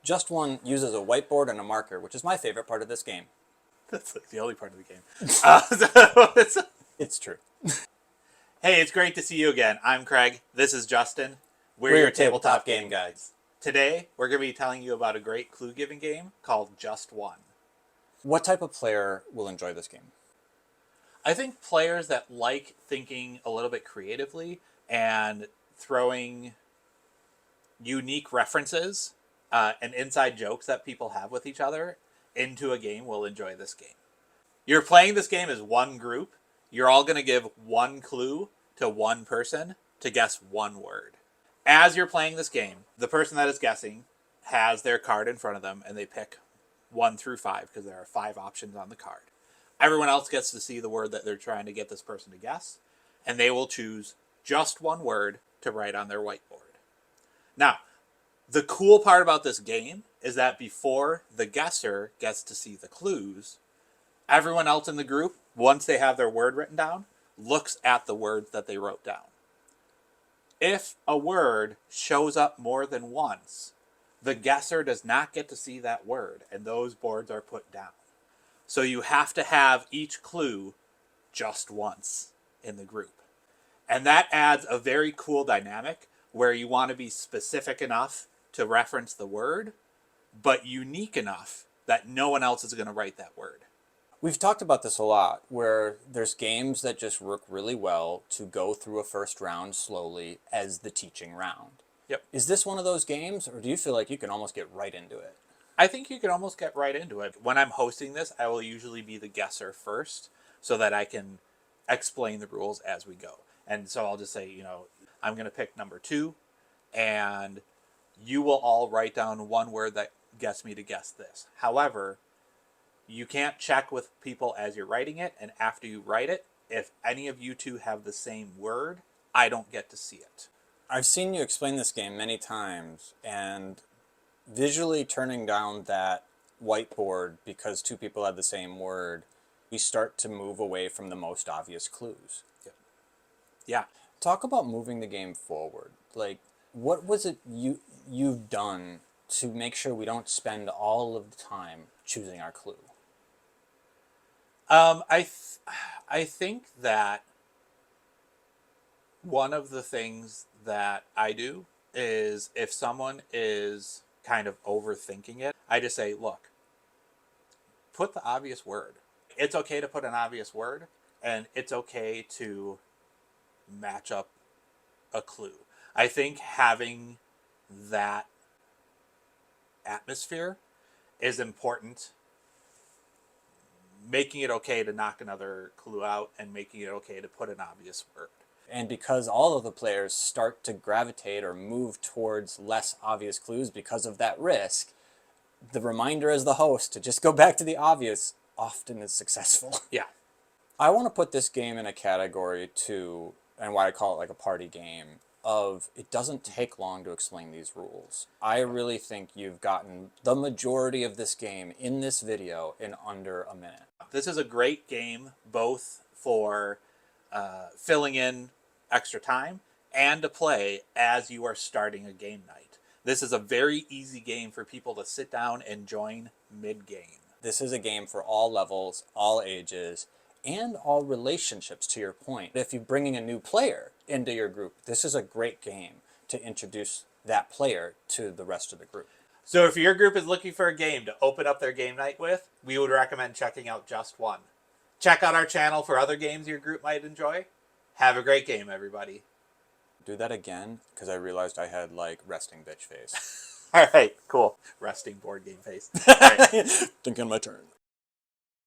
Just One uses a whiteboard and a marker, which is my favorite part of this game. That's like the only part of the game. It's true. Hey, it's great to see you again. I'm Craig. This is Justin. We're your tabletop game guides. Today, we're going to be telling you about a great clue-giving game called Just One. What type of player will enjoy this game? I think players that like thinking a little bit creatively and throwing unique references and inside jokes that people have with each other into a game will enjoy this game. You're playing this game as one group. You're all going to give one clue to one person to guess one word. As you're playing this game, the person that is guessing has their card in front of them and they pick 1 through 5 because there are 5 options on the card. Everyone else gets to see the word that they're trying to get this person to guess, and they will choose just one word to write on their whiteboard. Now, the cool part about this game is that before the guesser gets to see the clues, everyone else in the group, once they have their word written down, looks at the words that they wrote down. If a word shows up more than once, the guesser does not get to see that word, and those boards are put down. So you have to have each clue just once in the group. And that adds a very cool dynamic where you want to be specific enough to reference the word, but unique enough that no one else is going to write that word. We've talked about this a lot, where there's games that just work really well to go through a first round slowly as the teaching round. Yep. Is this one of those games, or do you feel like you can almost get right into it? I think you can almost get right into it. When I'm hosting this, I will usually be the guesser first so that I can explain the rules as we go. And so I'll just say, I'm going to pick number 2, and you will all write down one word that gets me to guess this. However, you can't check with people as you're writing it, and after you write it, if any of you two have the same word, I don't get to see it. I've seen you explain this game many times, and visually turning down that whiteboard because 2 people had the same word, we start to move away from the most obvious clues. Yeah. Talk about moving the game forward. Like, what was it you've done to make sure we don't spend all of the time choosing our clue? I think that one of the things that I do is if someone is kind of overthinking it, I just say, look, put the obvious word. It's okay to put an obvious word, and it's okay to match up a clue. I think having that atmosphere is important. Making it okay to knock another clue out and making it okay to put an obvious word. And because all of the players start to gravitate or move towards less obvious clues because of that risk, the reminder as the host to just go back to the obvious often is successful. Yeah. I want to put this game in a category too, and why I call it like a party game, of it doesn't take long to explain these rules. I really think you've gotten the majority of this game in this video in under a minute. This is a great game both for filling in extra time and to play as you are starting a game night. This is a very easy game for people to sit down and join mid-game. This is a game for all levels, all ages, and all relationships, to your point. If you're bringing a new player into your group, this is a great game to introduce that player to the rest of the group. So if your group is looking for a game to open up their game night with, we would recommend checking out Just One. Check out our channel for other games your group might enjoy. Have a great game, everybody. Do that again, because I realized I had, like, resting bitch face. All right, cool. Resting board game face. All right. Thinking my turn.